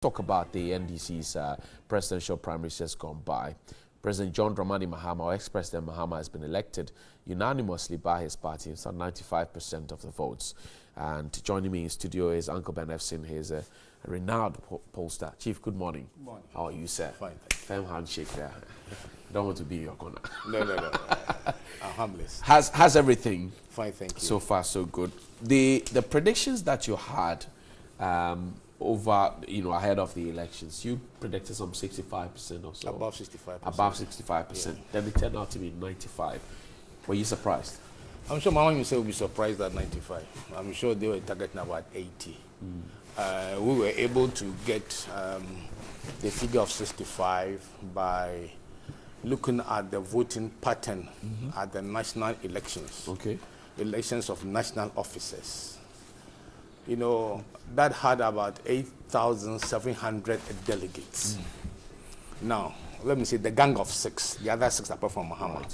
Talk about the NDC's presidential primaries just gone by. President John Dramani Mahama, or ex-President Mahama, has been elected unanimously by his party, some 95% of the votes. And joining me in studio is Uncle Ben Ephson. He is a renowned pollster. Chief, good morning. Good morning. How are you, sir? Fine. Firm handshake there. Don't want to be in your corner. No. I'm harmless. How's everything? Fine, thank you. So far, so good. The predictions that you had over, ahead of the elections, you predicted some 65% or so. Above 65%. Above 65%. Yeah. Then it turned out to be 95%. Were you surprised? I'm sure Mama himself will be surprised at 95. I'm sure they were targeting about 80. We were able to get the figure of 65 by looking at the voting pattern at the national elections. Okay. Elections of national officers. That had about 8,700 delegates. Now, let me say the gang of six, the other six apart from Muhammad,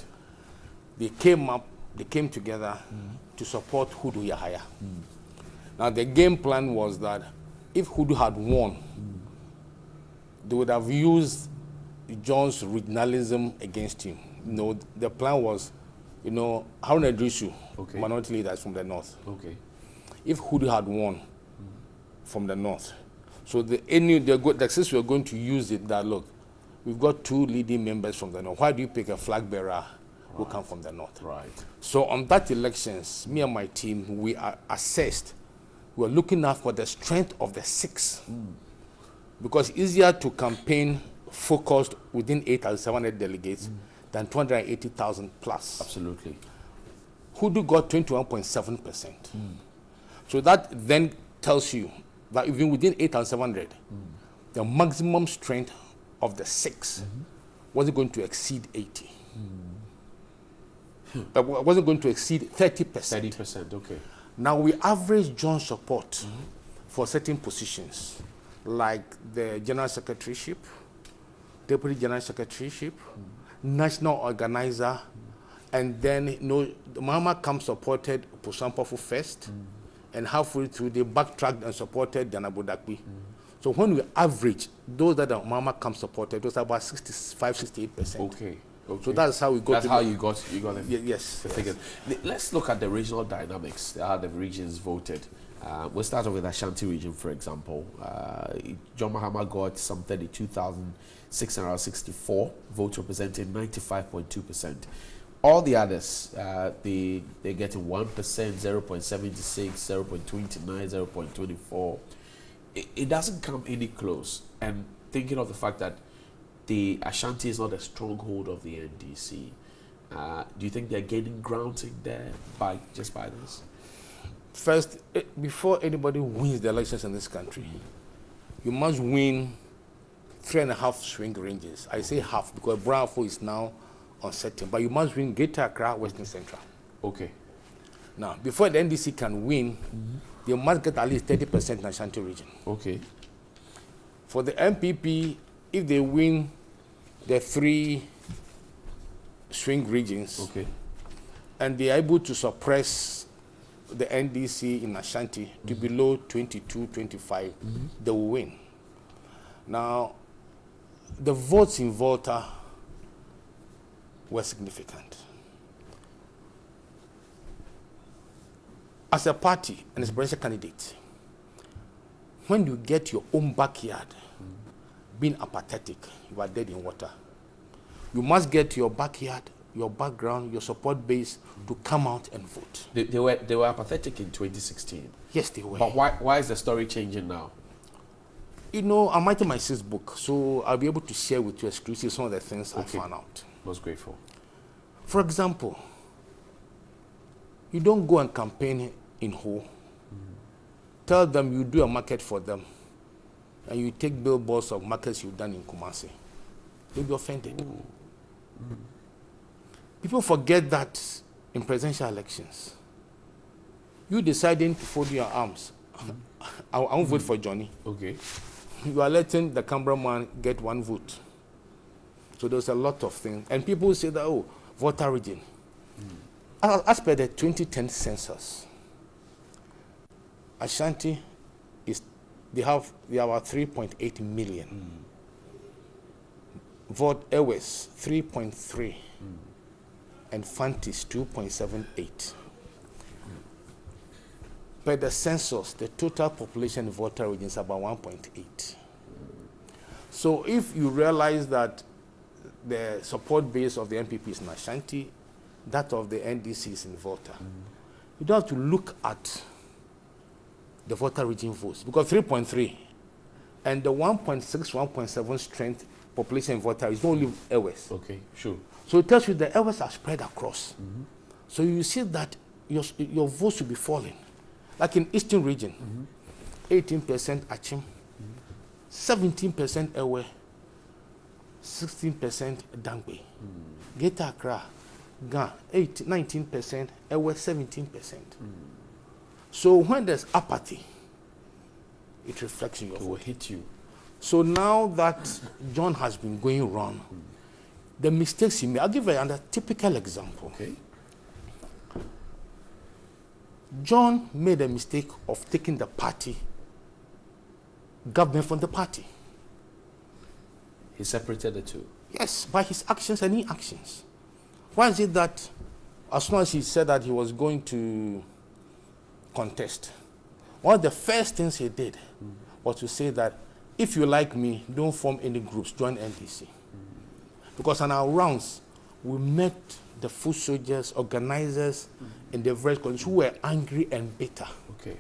they came together to support Hudu Yahaya. Now, the game plan was that if Hudu had won, they would have used John's regionalism against him. The plan was, Haruna Idrisu, minority leaders from the north. Okay. If Hudu had won from the north, so since we are going to use it, that look, we've got two leading members from the north. Why do you pick a flag bearer who come from the north? Right. So on that elections, me and my team, we are assessed. We are looking out for the strength of the six, because it's easier to campaign focused within 8,700 delegates than 280,000 plus. Absolutely. Hudu got 21.7%. So that then tells you that even within 8,700, the maximum strength of the six wasn't going to exceed 80. But wasn't going to exceed 30%. 30%, okay. Now we average John's support for certain positions, like the general secretaryship, deputy general secretaryship, national organizer, and then Mahama Camp supported Pusampofu first. And halfway through, they backtracked and supported Janabodakwi. So when we average those that Mahama Camp supported, those are about 65, 68%. Okay. So that's how we got. That's how you got it. Yes. The figures. Let's look at the regional dynamics. How the regions voted. We'll start off with Ashanti region, for example. John Mahama got some 32,664 votes, representing 95.2%. All the others, they're getting 1%, 0.76, 0.29, 0.24. It doesn't come any close. And thinking of the fact that the Ashanti is not a stronghold of the NDC, do you think they're gaining ground in there by this? First, before anybody wins the elections in this country, you must win 3.5 swing ranges. I say half because Brownfo is now uncertain, but you must win Greater Accra, Western Central. Okay. Now, before the NDC can win, they must get at least 30% in the Ashanti region. Okay. For the MPP, if they win the 3 swing regions, okay, and they are able to suppress the NDC in Ashanti to below 22, 25, they will win. Now, the votes in Volta were significant. As a party and as a presidential candidate, when you get your own backyard being apathetic, you are dead in water. You must get your backyard, your background, your support base to come out and vote. They were apathetic in 2016. Yes, they were. But why is the story changing now? I'm writing my 6th book, so I'll be able to share with you exclusively some of the things I found out. Most grateful. For example, you don't go and campaign in Ho. Tell them you do a market for them, and you take billboards of markets you've done in Kumasi. They'll be offended. People forget that in presidential elections, you deciding to fold your arms. I won't vote for Johnny. Okay. You are letting the cameraman get 1 vote. So there's a lot of things. And people say that, voter region. As per the 2010 census, Ashanti is they are about 3.8 million. Vote Ewes 3.3, and Fantis 2.78. Per the census, the total population in Volta region is about 1.8. So if you realize that the support base of the MPP is in Ashanti, that of the NDC is in Volta, you don't have to look at the Volta region votes, because 3.3 and the 1.6, 1.7 strength population in Volta is only Ewes. Okay, sure. So it tells you the Ewes are spread across. So you see that your votes will be falling. Like in Eastern region, 18% Achim, 17% Ewe, 16% Dangbe. Greater Accra, Ga, 19%, Ewe 17%. So when there's apathy, it reflects in your vote. It will hit you. So now that John has been going wrong, the mistakes he made, I'll give you another typical example. Okay. John made a mistake of taking the party government from the party. He separated the two. Yes, by his actions and inactions. Why is it that as soon as he said that he was going to contest, one of the first things he did was to say that if you like me, don't form any groups, join NDC. Because on our rounds, we met the foot soldiers, organizers in the various countries who were angry and bitter. Okay.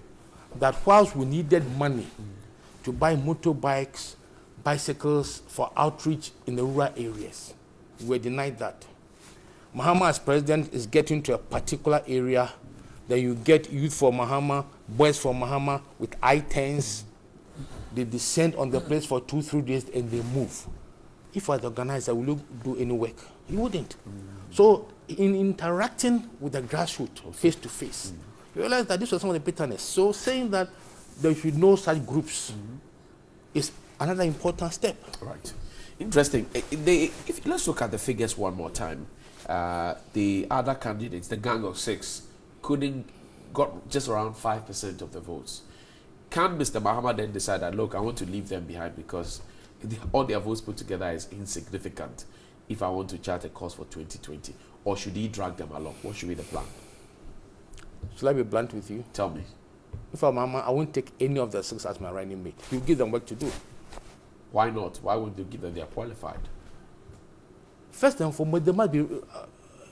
That whilst we needed money to buy motorbikes, bicycles for outreach in the rural areas, we were denied that. Mahama as president is getting to a particular area, then you get youth for Mahama, boys for Mahama with I-10s. They descend on the place for 2-3 days and they move. If I was the organizer, will you do any work? You wouldn't. So in interacting with the grassroots face to face, you realize that this was some of the bitterness. So saying that there should no such groups is another important step. Right. Interesting. Let's look at the figures one more time. The other candidates, the Gang of Six, got just around 5% of the votes. Can Mr. Mahama then decide that, look, I want to leave them behind because all their votes put together is insignificant if I want to chart a course for 2020? Or should he drag them along? What should be the plan? Shall I be blunt with you? Tell me. If I'm Mahama, I won't take any of the six as my running mate. You give them work to do. Why not? Why wouldn't you give them? They are qualified. First and foremost, there might be,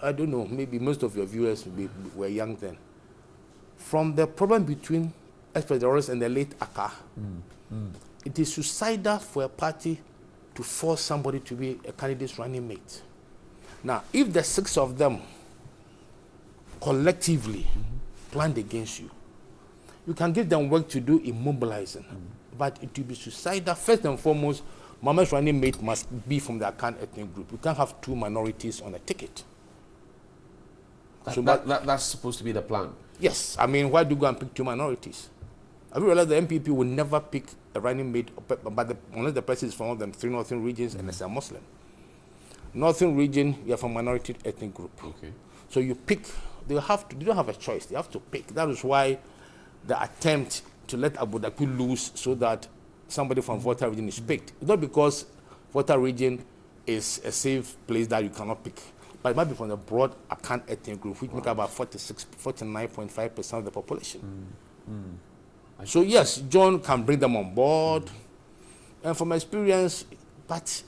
I don't know, maybe most of your viewers were young then. From the problem between Esperance and the late Aka, it is suicidal for a party to force somebody to be a candidate's running mate. Now, if the six of them collectively planned against you, you can give them work to do in mobilizing, but it will be suicidal. First and foremost, Mama's running mate must be from the Akan ethnic group. You can't have two minorities on a ticket. That's supposed to be the plan. Yes, I mean, why do you go and pick two minorities? Have you realized the MPP will never pick a running mate, but unless the person is from one of them three northern regions and it's a Muslim. Northern region, you are from minority ethnic group. Okay. So you pick, they don't have a choice, they have to pick. That is why the attempt to let Abu Dhabi lose so that somebody from Volta region is picked. It's not because Volta region is a safe place that you cannot pick, but it might be from the broad Akan ethnic group, which make about 49.5% of the population. So yes, John can bring them on board, and from experience, but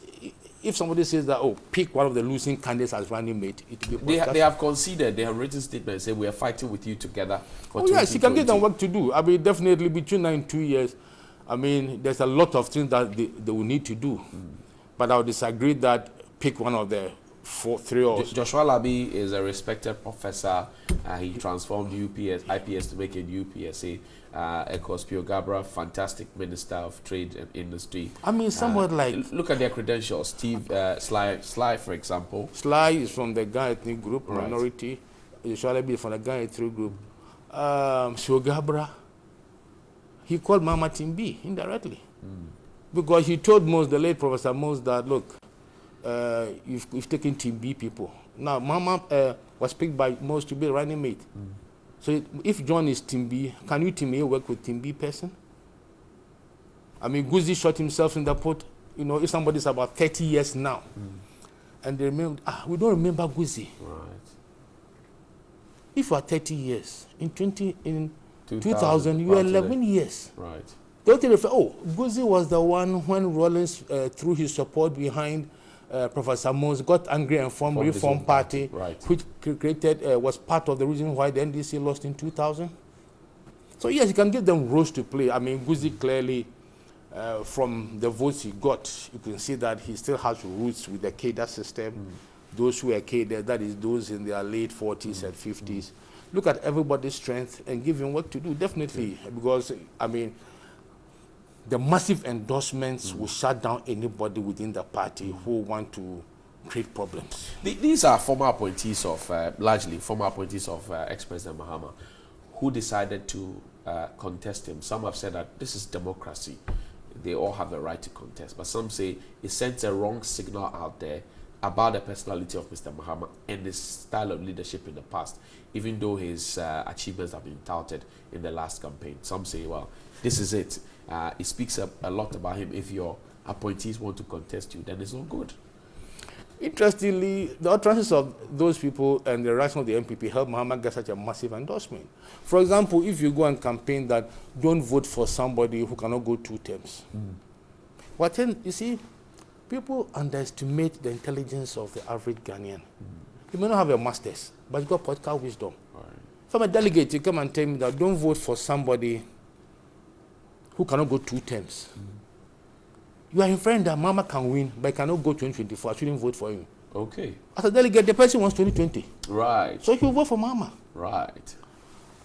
if somebody says that, oh, pick one of the losing candidates as running mate, it will be they have conceded. They have written statements saying we are fighting with you together for 2020. Yes, he can give them work to do. I mean, definitely between 9 and 2 years, I mean, there's a lot of things that they will need to do. But I would disagree that pick one of the three or... Joshua Labi is a respected professor. He transformed IPS to make it UPSA. Ekos Pio Gabra, fantastic Minister of Trade and Industry. I mean, somewhat like... Look at their credentials. Sly, for example. Sly is from the Ghana ethnic group, Right. minority. Joshua Labi is from the Ghana ethnic group. Pio Gabra, he called Mama Timbi indirectly. Because he told the late Professor Mose that, look, you've taken Timbi people. Now, Mama was picked by Mose to be a running mate. So if John is Timbi, can you Timbi work with Timbi person? I mean, Guzi shot himself in the foot. You know, if somebody's about 30 years now, and they remember, we don't remember Guzi. Right. If you are 30 years, in 2000 you were 11 years. Right. Don't you refer, Guzi was the one when Rawlings, through his support behind Professor Mons, got angry and formed Reform Party, right, which created, was part of the reason why the NDC lost in 2000. So yes, you can give them roles to play. I mean, Guzi clearly, from the votes he got, you can see that he still has roots with the cadre system. Those who are cadre, that is those in their late 40s and 50s. Look at everybody's strength and give him work to do, definitely. Because, I mean, the massive endorsements will shut down anybody within the party who want to create problems. These are former appointees of, largely former appointees of ex-President Mahama, who decided to contest him. Some have said that this is democracy. They all have the right to contest. But some say it sends a wrong signal out there about the personality of Mr. Mahama and his style of leadership in the past, even though his achievements have been touted in the last campaign. Some say, well, this is it. It speaks a lot about him. If your appointees want to contest you, then it's not good. Interestingly, the utterances of those people and the reaction of the MPP helped Mahama get such a massive endorsement. For example, if you go and campaign that don't vote for somebody who cannot go 2 terms. But then, you see, people underestimate the intelligence of the average Ghanaian. You may not have a master's, but you got political wisdom. Right. If I'm a delegate, you come and tell me that don't vote for somebody who cannot go 2 terms. You are inferring that Mama can win, but cannot go 2024. I shouldn't vote for him. Okay. As a delegate, the person wants 2020. Right. So he will vote for Mama. Right.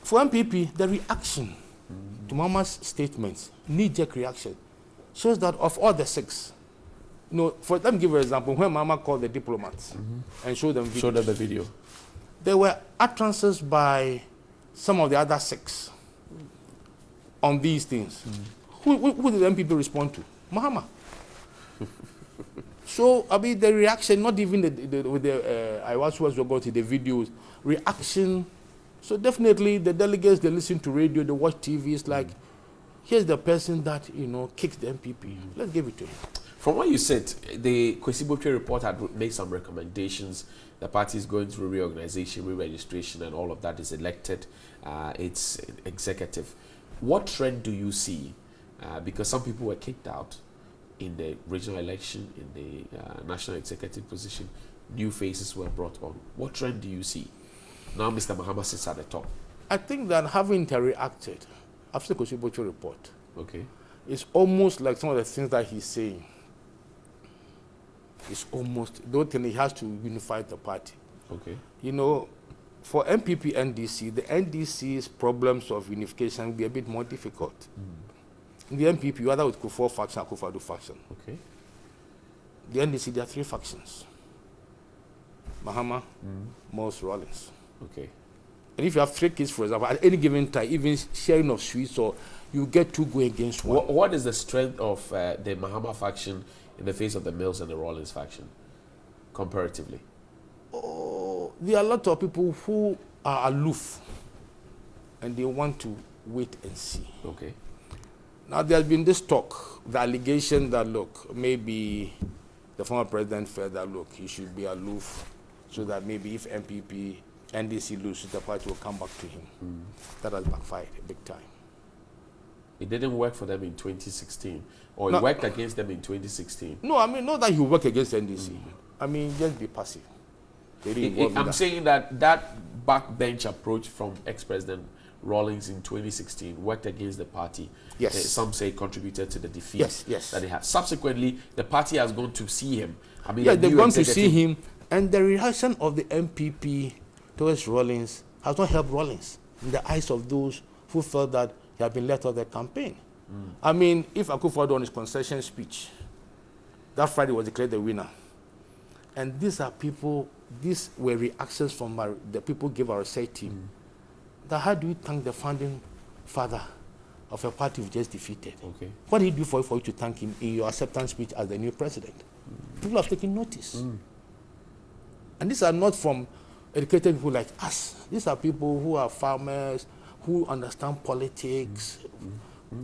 For MPP, the reaction to Mama's statements, knee-jerk reaction, shows that of all the 6, you know, let me give you an example. When Mama called the diplomats and showed them the video, there were utterances by some of the other 6 on these things. Who did the MPP respond to? Mahama. So, I mean, the reaction, not even with the I was going to the videos, reaction. So definitely the delegates, they listen to radio, they watch TV. It's like, here's the person that, you know, kicks the MPP. Let's give it to him. From what you said, the Kwesi report had made some recommendations. The party is going through reorganization, re-registration, and all of that is elected. It's executive. What trend do you see? Because some people were kicked out in the regional election, in the national executive position. New faces were brought on. What trend do you see? Now Mr. Mahama sits at the top. I think that having interacted after the Kwesi report, okay, it's almost like some of the things that he's saying. It's almost, don't think he has to unify the party. Okay. You know, for MPP NDC, the NDC's problems of unification will be a bit more difficult. In the MPP, you either with Kufuor faction or Akufo-Addo faction. Okay. The NDC, there are 3 factions. Mahama, Mons, Rawlings. Okay. And if you have 3 kids, for example, at any given time, even sharing of sweets, or you get 2 going against 1. What is the strength of the Mahama faction in the face of the Mills and the Rawlings faction, comparatively? Oh, there are a lot of people who are aloof, and they want to wait and see. Okay. Now, there's been this talk, the allegation that, look, maybe the former president felt that, look, he should be aloof so that maybe if MPP, NDC loses, the party will come back to him. That has backfired big time. It didn't work for them in 2016, or it worked against them in 2016. No, I mean, not that you work against NDC. I mean, just be passive. I'm saying that backbench approach from ex-president Rawlings in 2016 worked against the party. Yes. Some say contributed to the defeat yes. that they had. Subsequently, the party has gone to see him. I mean, yeah, they've gone to see him, and the reaction of the MPP towards Rawlings has not helped Rawlings in the eyes of those who felt that he had been let off the campaign. I mean, if Akufo-Addo on his concession speech, that Friday was declared the winner. And these are people, these were reactions from the people who gave our research team. That how do you thank the founding father of a party you just defeated? Okay. What did he do for you to thank him in your acceptance speech as the new president? People have taken notice. And these are not from educated people like us. These are people who are farmers, who understand politics,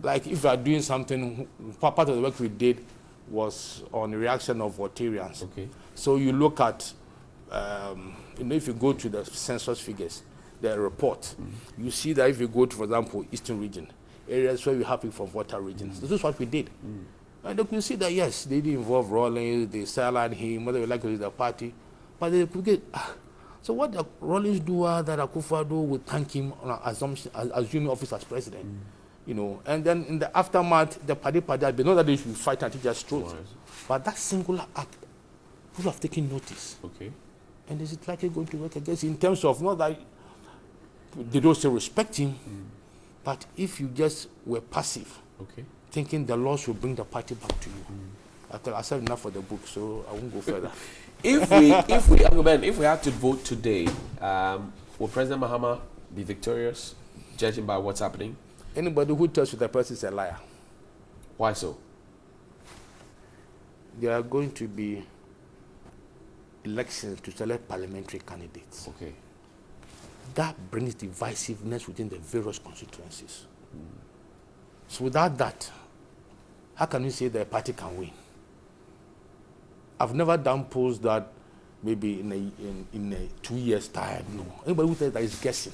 Like if you are doing something, part of the work we did was on the reaction of Rotarians. Okay. So you look at, if you go to the census figures, the report, you see that if you go to, for example, Eastern region, areas where we have people from water regions, this is what we did. And you can see that, yes, they did involve Rawlings, they sidelined him, whether you like to lead the party, but they could get, so what the Rawlings do that Akufo-Addo would thank him on assuming office as president, and then in the aftermath, the party, they know that they should fight until just truth. Right. But that singular act, people have taken notice. Okay. And is it likely going to work against in terms of not that they don't still respect him, but if you just were passive, okay, thinking the laws will bring the party back to you. I said enough for the book, so I won't go further. if we had to vote today, will President Mahama be victorious, judging by what's happening? Anybody who tells you the person is a liar. Why so? There are going to be elections to select parliamentary candidates. Okay. That brings divisiveness within the various constituencies. So without that, how can you say that a party can win? I've never done polls that maybe in a 2 years' time. No. Anybody who says that is guessing.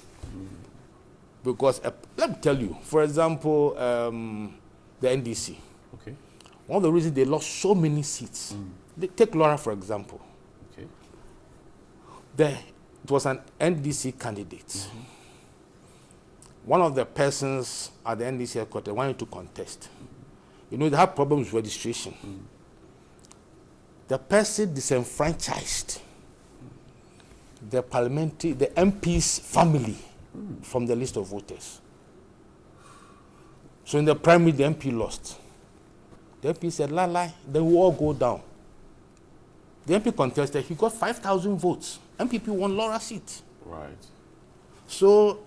Because let me tell you, for example, the NDC. Okay. One of the reasons they lost so many seats. Take Laura, for example. Okay. It was an NDC candidate. One of the persons at the NDC headquarters wanted to contest. They had problems with registration. The person disenfranchised the MP's family from the list of voters. So in the primary, the MP lost. The MP said, lie, then we all go down. The MP contested, he got 5,000 votes. MPP won Laura's seat. Right. So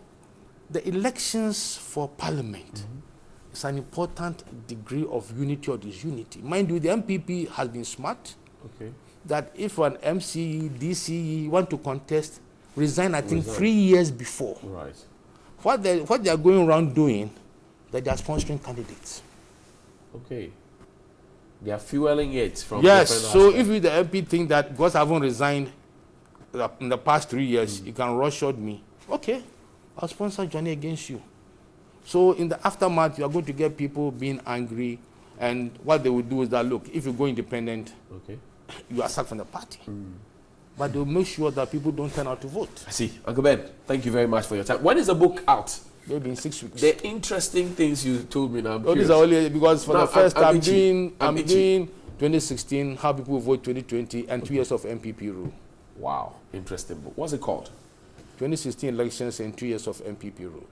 the elections for parliament is an important degree of unity or disunity. Mind you, the MPP has been smart. Okay. That if an MCE, DCE want to contest, resign, I think 3 years before. Right. What they are going around doing, that they are sponsoring candidates. Okay. They are fueling it from yes. So aspects. If you the MP think that because I haven't resigned in the past 3 years, you can roughshod me. Okay, I'll sponsor Johnny against you. So in the aftermath, you are going to get people being angry, and what they will do is that, look, if you go independent, okay, you are sacked from the party. But they'll make sure that people don't turn out to vote. I see. Uncle Ben, thank you very much for your time. When is the book out? Maybe in 6 weeks. The interesting things you told me now. These are only because for the first time I'm doing 2016, how people vote 2020, and 2 years of MPP rule. Wow, interesting book. What's it called? 2016 elections and 2 years of MPP rule.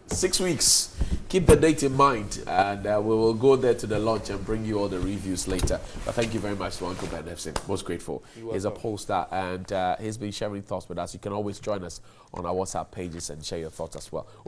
6 weeks. Keep the date in mind, and we will go there to the launch and bring you all the reviews later. But thank you very much to Uncle Ben Ephson. Most grateful. He's a pollster, and he's been sharing thoughts with us. You can always join us on our WhatsApp pages and share your thoughts as well.